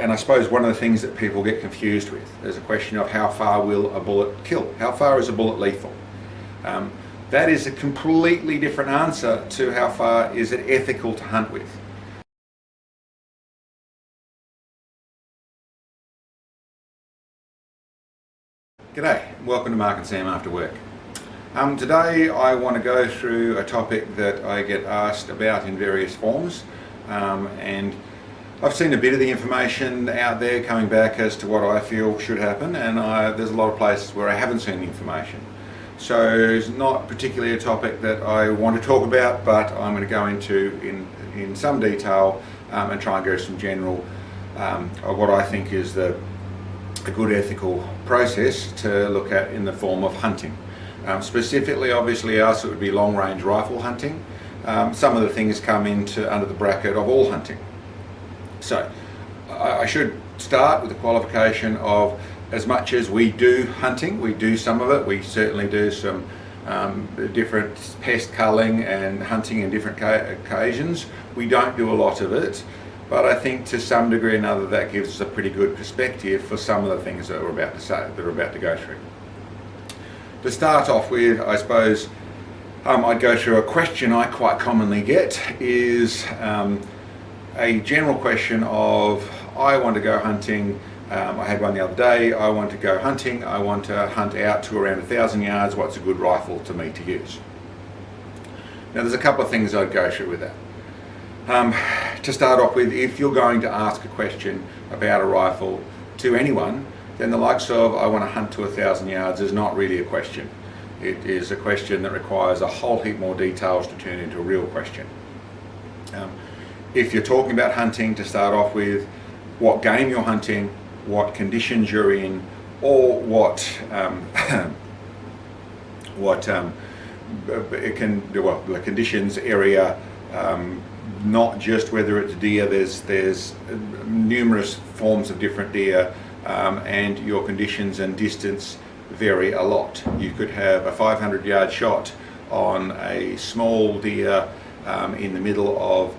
And I suppose one of the things that people get confused with is a question of how far will a bullet kill? How far is a bullet lethal? That is a completely different answer to how far is it ethical to hunt with. G'day, welcome to Mark and Sam After Work. Today I want to go through a topic that I get asked about in various forms, and I've seen a bit of the information out there coming back as to what I feel should happen, and there's a lot of places where I haven't seen the information. So it's not particularly a topic that I want to talk about, but I'm going to go into in some detail and try and go some general what I think is a good ethical process to look at in the form of hunting. Specifically, obviously, it would be long-range rifle hunting. Some of the things come under the bracket of all hunting. So I should start with the qualification of, as much as we do hunting, we do some of it. We certainly do some different pest culling and hunting in different occasions. We don't do a lot of it, but I think to some degree or another that gives us a pretty good perspective for some of the things that we're about to go through. To start off with, I suppose I'd go through a question I quite commonly get is a general question of, I want to go hunting. I had one the other day. I want to go hunting. I want to hunt out to around 1,000 yards. What's a good rifle to me to use? Now there's a couple of things I'd go through with that. To start off with, if you're going to ask a question about a rifle to anyone, then the likes of I want to hunt to 1,000 yards is not really a question. It is a question that requires a whole heap more details to turn into a real question. If you're talking about hunting, to start off with, what game you're hunting, what conditions you're in, or what the conditions area, not just whether it's deer. There's numerous forms of different deer, and your conditions and distance vary a lot. You could have a 500-yard shot on a small deer in the middle of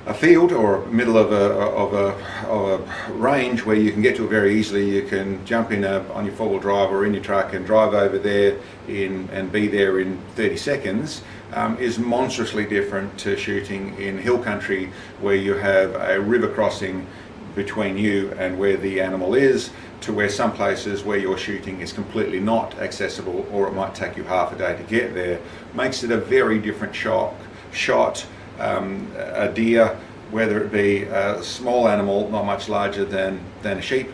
a field or middle of a range where you can get to it very easily. You can jump in on your four-wheel drive or in your truck and drive over there and be there in 30 seconds, is monstrously different to shooting in hill country where you have a river crossing between you and where the animal is, to where some places where you're shooting is completely not accessible, or it might take you half a day to get there. Makes it a very different shot. A deer, whether it be a small animal not much larger than a sheep,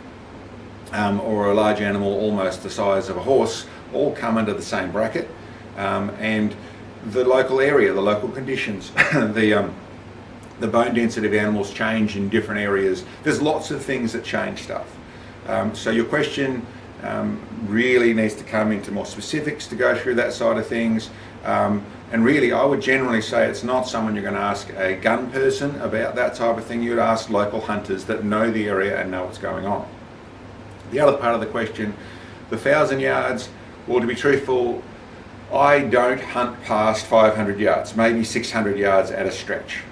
or a large animal almost the size of a horse, all come under the same bracket, and the local area, the local conditions, the bone density of animals change in different areas. There's lots of things that change stuff. So your question really needs to come into more specifics to go through that side of things. And really, I would generally say it's not someone you're going to ask a gun person about that type of thing. You'd ask local hunters that know the area and know what's going on. The other part of the question, the 1,000 yards, well, to be truthful, I don't hunt past 500 yards, maybe 600 yards at a stretch.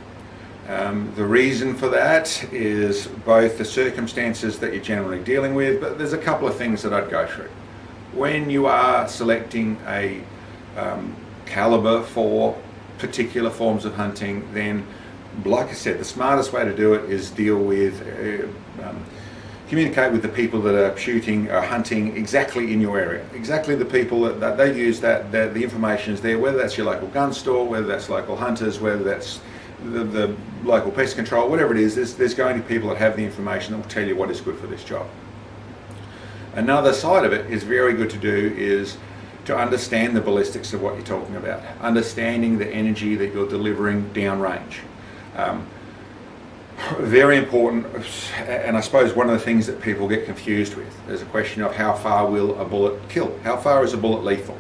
The reason for that is both the circumstances that you're generally dealing with, but there's a couple of things that I'd go through. When you are selecting a caliber for particular forms of hunting, then, like I said, the smartest way to do it is communicate with the people that are shooting or hunting exactly in your area. Exactly the people that they use, that the information is there, whether that's your local gun store, whether that's local hunters, whether that's the local pest control, whatever it is, there's going to be people that have the information that will tell you what is good for this job. Another side of it is very good to do is to understand the ballistics of what you're talking about, understanding the energy that you're delivering downrange. Very important, and I suppose one of the things that people get confused with is a question of how far will a bullet kill? How far is a bullet lethal?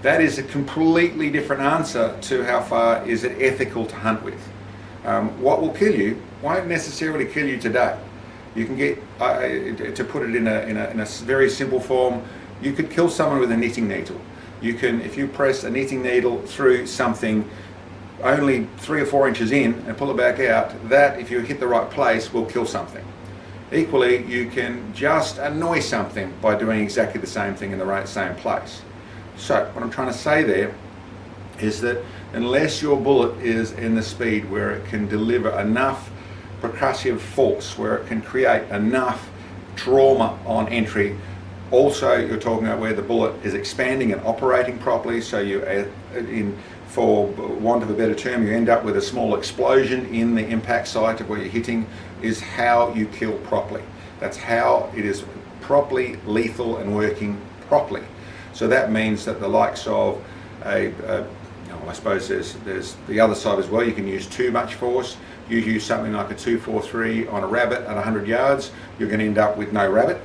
That is a completely different answer to how far is it ethical to hunt with. What will kill you won't necessarily kill you today. You can get, to put it in a very simple form, you could kill someone with a knitting needle. You can, if you press a knitting needle through something only 3 or 4 inches in and pull it back out, that if you hit the right place will kill something. Equally, you can just annoy something by doing exactly the same thing in the same place. So what I'm trying to say there is that unless your bullet is in the speed where it can deliver enough percussive force, where it can create enough trauma on entry, also you're talking about where the bullet is expanding and operating properly, so for want of a better term, you end up with a small explosion in the impact site of where you're hitting, is how you kill properly. That's how it is properly lethal and working properly. So that means that the likes of I suppose there's the other side as well. You can use too much force. You use something like a 243 on a rabbit at 100 yards, you're going to end up with no rabbit.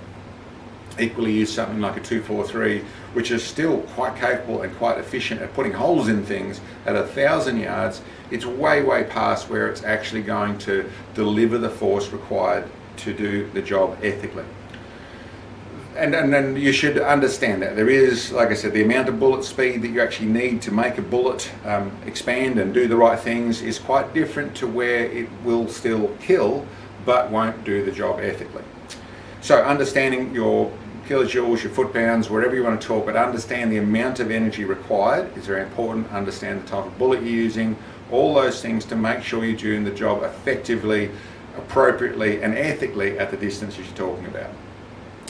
Equally, use something like a 243, which is still quite capable and quite efficient at putting holes in things at 1,000 yards. It's way past where it's actually going to deliver the force required to do the job ethically. And then you should understand that there is, like I said, the amount of bullet speed that you actually need to make a bullet expand and do the right things is quite different to where it will still kill but won't do the job ethically. So understanding your kilojoules, your foot-pounds, wherever you want to talk, but understand the amount of energy required is very important. Understand the type of bullet you're using, all those things to make sure you're doing the job effectively, appropriately and ethically at the distances you're talking about.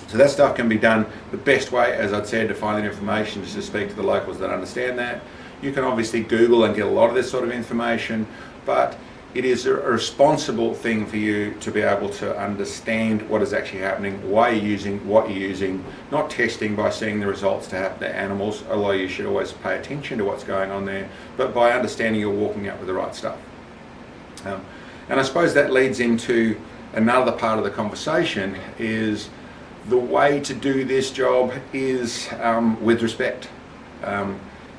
So that stuff can be done the best way, as I'd said, to find that information is to speak to the locals that understand that. You can obviously Google and get a lot of this sort of information, but it is a responsible thing for you to be able to understand what is actually happening, why you're using, what you're using, not testing by seeing the results to happen to animals, although you should always pay attention to what's going on there, but by understanding you're walking out with the right stuff. And I suppose that leads into another part of the conversation is the way to do this job is with respect.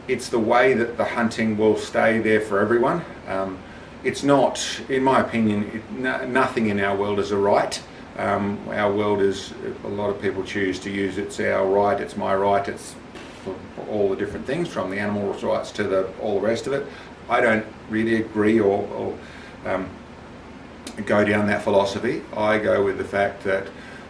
It's the way that the hunting will stay there for everyone. It's not, in my opinion, nothing in our world is a right. Our world is, a lot of people choose to use it's our right, it's my right, it's for all the different things, from the animal rights to all the rest of it. I don't really agree or go down that philosophy. I go with the fact that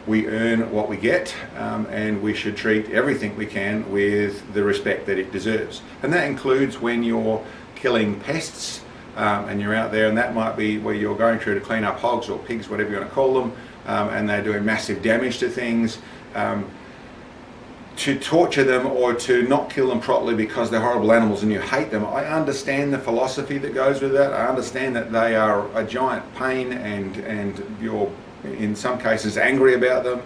we earn what we get, and we should treat everything we can with the respect that it deserves. And that includes when you're killing pests, and you're out there, and that might be where you're going through to clean up hogs or pigs, whatever you want to call them, and they're doing massive damage to things. To torture them or to not kill them properly because they're horrible animals and you hate them, I understand the philosophy that goes with that. I understand that they are a giant pain and you're in some cases angry about them.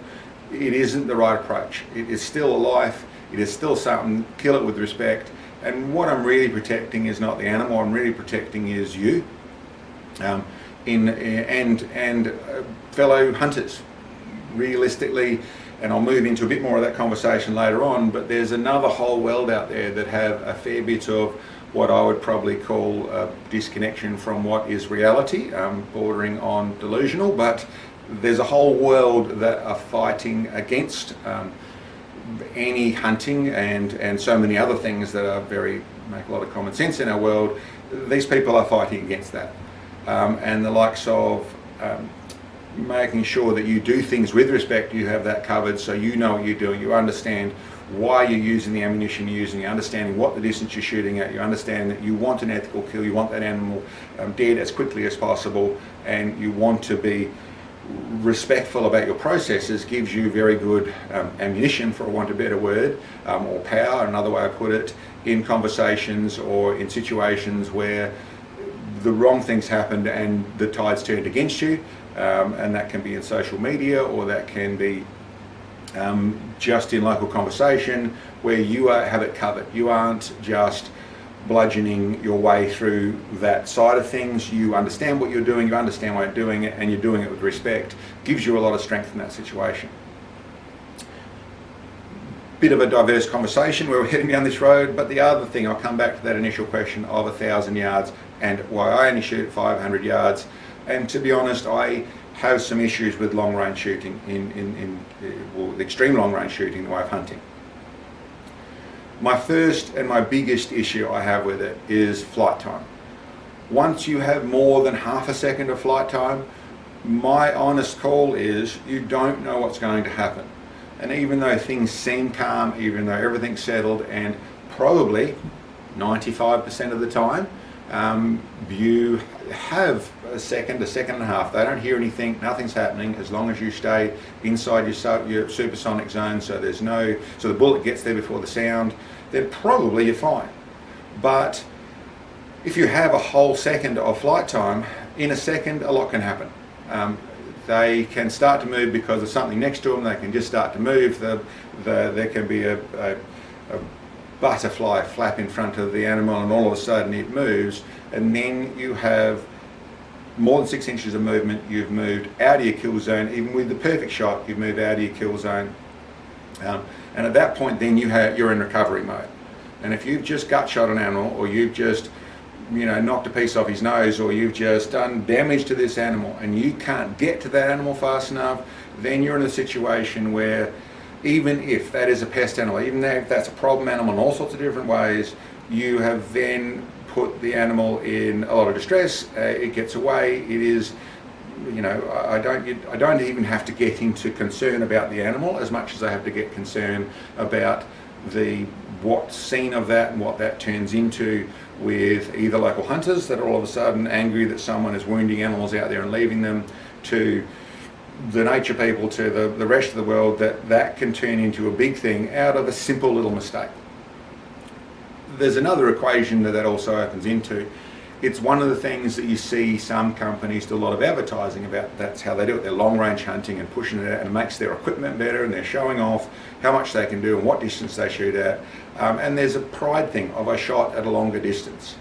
It isn't the right approach. It is still a life, it is still something, kill it with respect. And what I'm really protecting is not the animal, I'm really protecting is you and fellow hunters, realistically. And I'll move into a bit more of that conversation later on, but there's another whole world out there that have a fair bit of what I would probably call a disconnection from what is reality, bordering on delusional, but there's a whole world that are fighting against any hunting and so many other things that are make a lot of common sense in our world. These people are fighting against that. And the likes of making sure that you do things with respect, you have that covered so you know what you're doing, you understand why you're using the ammunition you're using, you're understanding what the distance you're shooting at, you understand that you want an ethical kill, you want that animal dead as quickly as possible, and you want to be respectful about your processes, gives you very good ammunition, for want of a better word, or power, another way I put it, in conversations or in situations where the wrong things happened and the tide's turned against you. And that can be in social media, or that can be just in local conversation where you have it covered. You aren't just bludgeoning your way through that side of things. You understand what you're doing, you understand why you're doing it, and you're doing it with respect. Gives you a lot of strength in that situation. Bit of a diverse conversation where we're heading down this road, but the other thing, I'll come back to that initial question of 1,000 yards and why I only shoot 500 yards. And to be honest, I have some issues with long range shooting, well, extreme long range shooting, the way of hunting. My first and my biggest issue I have with it is flight time. Once you have more than half a second of flight time, my honest call is you don't know what's going to happen. And even though things seem calm, even though everything's settled, and probably 95% of the time, you have a second and a half. They don't hear anything, nothing's happening as long as you stay inside your supersonic zone, so the bullet gets there before the sound, then probably you're fine. But if you have a whole second of flight time, in a second a lot can happen. They can start to move because of something next to them. They can just start to move. There can be a butterfly flap in front of the animal, and all of a sudden it moves, and then you have more than 6 inches of movement. You've moved out of your kill zone. Even with the perfect shot, you've moved out of your kill zone, and at that point then you're in recovery mode. And if you've just gut shot an animal, or you've just knocked a piece off his nose, or you've just done damage to this animal and you can't get to that animal fast enough, then you're in a situation where, even if that is a pest animal, even if that's a problem animal in all sorts of different ways, you have then put the animal in a lot of distress. It gets away. It is, I don't even have to get into concern about the animal as much as I have to get concern about what's seen of that and what that turns into with either local hunters that are all of a sudden angry that someone is wounding animals out there and leaving them, to the nature people, to the rest of the world, that can turn into a big thing out of a simple little mistake. There's another equation that also opens into. It's one of the things that you see some companies do a lot of advertising about. That's how they do it. They're long range hunting and pushing it out, and it makes their equipment better, and they're showing off how much they can do and what distance they shoot at. And there's a pride thing of I shot at a longer distance.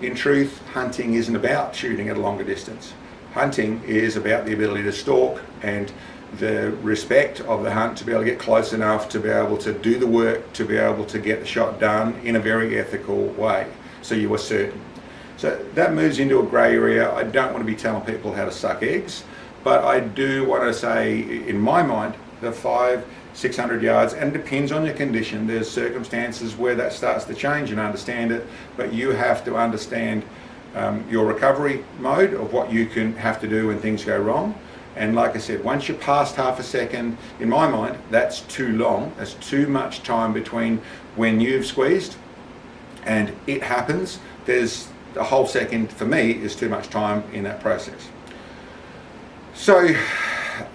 In truth, hunting isn't about shooting at a longer distance. Hunting is about the ability to stalk and the respect of the hunt, to be able to get close enough to be able to do the work, to be able to get the shot done in a very ethical way, so you are certain. So that moves into a grey area. I don't want to be telling people how to suck eggs, but I do want to say, in my mind, the 500-600 yards, and it depends on your condition. There's circumstances where that starts to change and understand it, but you have to understand your recovery mode of what you can have to do when things go wrong. And like I said, once you're past half a second, in my mind, that's too long. That's too much time between when you've squeezed and it happens. There's a whole second, for me, is too much time in that process. So,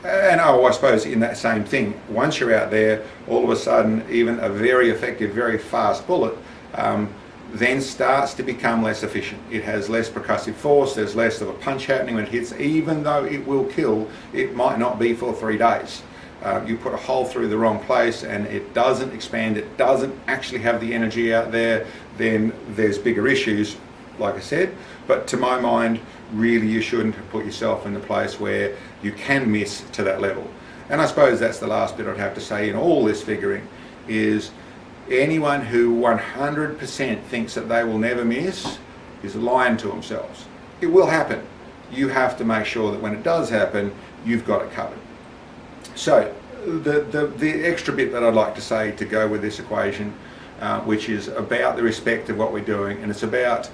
and I suppose in that same thing, once you're out there, all of a sudden, even a very effective, very fast bullet then starts to become less efficient. It has less percussive force, there's less of a punch happening when it hits. Even though it will kill, it might not be for 3 days. You put a hole through the wrong place and it doesn't expand, it doesn't actually have the energy out there, then there's bigger issues, like I said. But to my mind, really you shouldn't have put yourself in a place where you can miss to that level. And I suppose that's the last bit I'd have to say in all this figuring, is anyone who 100% thinks that they will never miss is lying to themselves. It will happen. You have to make sure that when it does happen, you've got it covered. So the extra bit that I'd like to say to go with this equation, which is about the respect of what we're doing, and it's about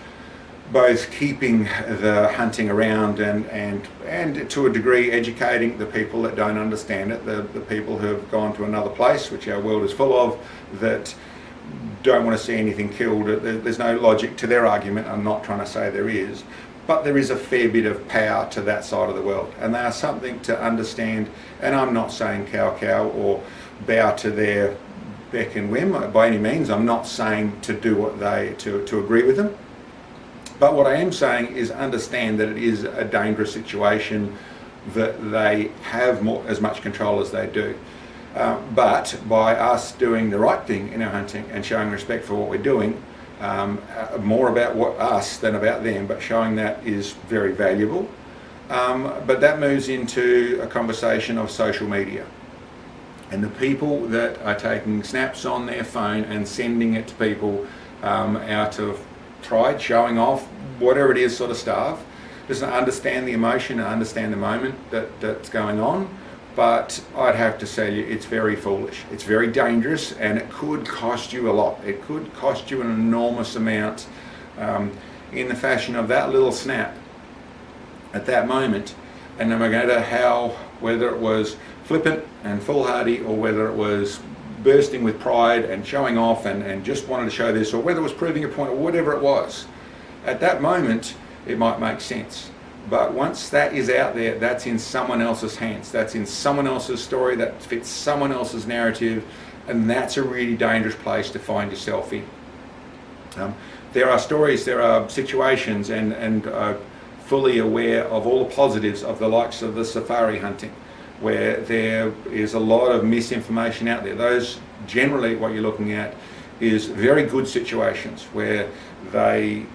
both keeping the hunting around and to a degree educating the people that don't understand it, the people who have gone to another place, which our world is full of, that don't want to see anything killed. There's no logic to their argument. I'm not trying to say there is, but there is a fair bit of power to that side of the world, and they are something to understand. And I'm not saying cow or bow to their beck and whim by any means. I'm not saying to do what to agree with them. But what I am saying is understand that it is a dangerous situation, that they have as much control as they do. But by us doing the right thing in our hunting and showing respect for what we're doing, more about us than about them, but showing that is very valuable. But that moves into a conversation of social media. And the people that are taking snaps on their phone and sending it to people out of pride, showing off, whatever it is sort of stuff, doesn't understand the emotion and understand the moment that's going on. But I'd have to say it's very foolish. It's very dangerous, and it could cost you a lot. It could cost you an enormous amount in the fashion of that little snap at that moment, and no matter whether it was flippant and foolhardy, or whether it was bursting with pride and showing off and just wanted to show this, or whether it was proving a point, or whatever it was, at that moment it might make sense. But once that is out there, that's in someone else's hands, that's in someone else's story, that fits someone else's narrative, and that's a really dangerous place to find yourself in. There are stories, there are situations, and fully aware of all the positives of the likes of the safari hunting, where there is a lot of misinformation out there. Those, generally what you're looking at is very good situations where the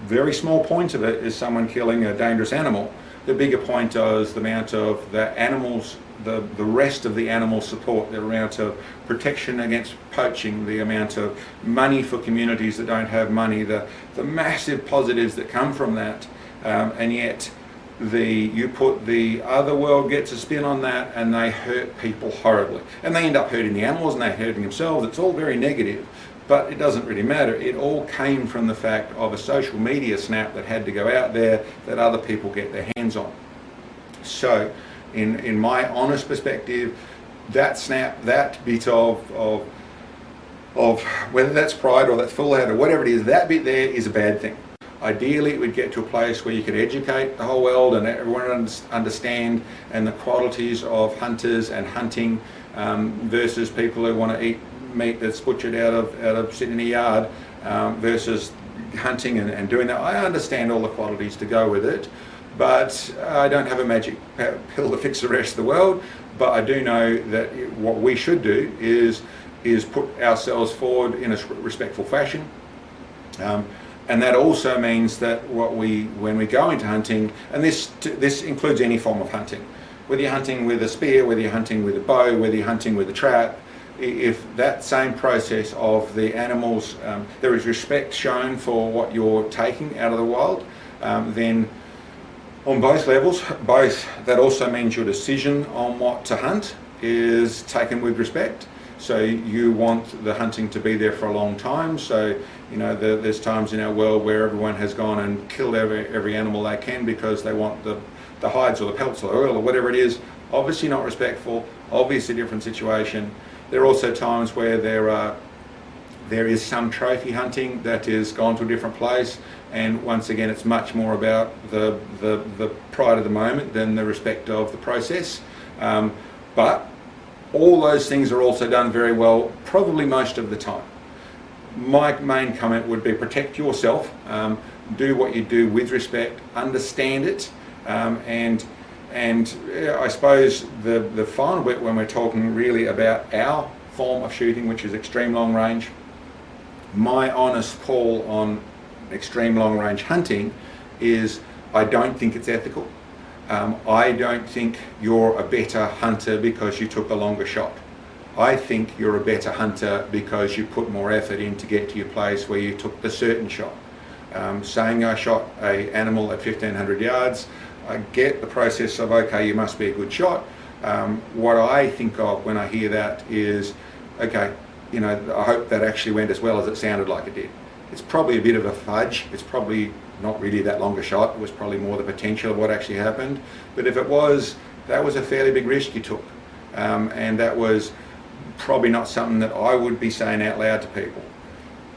very small point of it is someone killing a dangerous animal. The bigger point is the amount of the animals, the rest of the animal support, the amount of protection against poaching, the amount of money for communities that don't have money, the massive positives that come from that, and yet you put the other world gets a spin on that, and they hurt people horribly, and they end up hurting the animals and they're hurting themselves. It's all very negative, but it doesn't really matter. It all came from the fact of a social media snap that had to go out there that other people get their hands on. So in my honest perspective, that snap, that bit of whether that's pride or that's foolhardy or whatever it is, that bit there is a bad thing. Ideally, it would get to a place where you could educate the whole world and everyone understand and the qualities of hunters and hunting, versus people who want to eat meat that's butchered out of sitting in a yard, versus hunting and doing that. I understand all the qualities to go with it, but I don't have a magic pill to fix the rest of the world. But I do know that what we should do is put ourselves forward in a respectful fashion. And that also means that when we go into hunting, and this includes any form of hunting, whether you're hunting with a spear, whether you're hunting with a bow, whether you're hunting with a trap, if that same process of the animals, there is respect shown for what you're taking out of the wild, then on both levels, that also means your decision on what to hunt is taken with respect. So you want the hunting to be there for a long time. So, you know, there's times in our world where everyone has gone and killed every animal they can because they want the hides or the pelts or the oil or whatever it is. Obviously not respectful, obviously a different situation. There are also times where there is some trophy hunting that is gone to a different place, and once again it's much more about the pride of the moment than the respect of the process. But all those things are also done very well, probably most of the time. My main comment would be protect yourself, do what you do with respect, understand it, and I suppose the final bit when we're talking really about our form of shooting, which is extreme long range, my honest call on extreme long range hunting is I don't think it's ethical. I don't think you're a better hunter because you took a longer shot. I think you're a better hunter because you put more effort in to get to your place where you took the certain shot. Saying I shot an animal at 1,500 yards, I get the process of, okay, you must be a good shot. What I think of when I hear that is, okay, you know, I hope that actually went as well as it sounded like it did. It's probably a bit of a fudge. It's probably not really that long a shot. It was probably more the potential of what actually happened. But if it was, that was a fairly big risk you took. And that was probably not something that I would be saying out loud to people.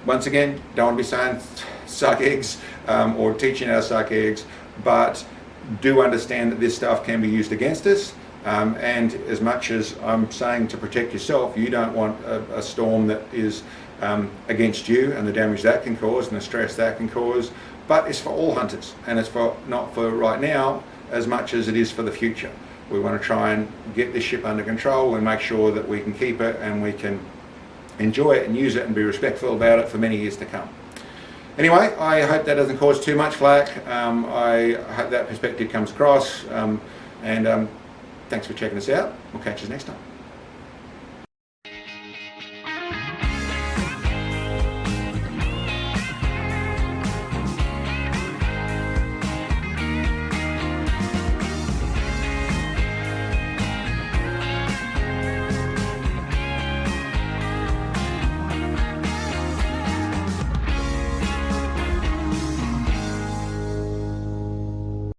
Once again, don't want to be saying suck eggs or teaching how to suck eggs, but do understand that this stuff can be used against us. And as much as I'm saying to protect yourself, you don't want a storm that is against you and the damage that can cause and the stress that can cause. But it's for all hunters, and it's not for right now as much as it is for the future. We want to try and get this ship under control and make sure that we can keep it and we can enjoy it and use it and be respectful about it for many years to come. Anyway, I hope that doesn't cause too much flack. I hope that perspective comes across, and thanks for checking us out. We'll catch you next time.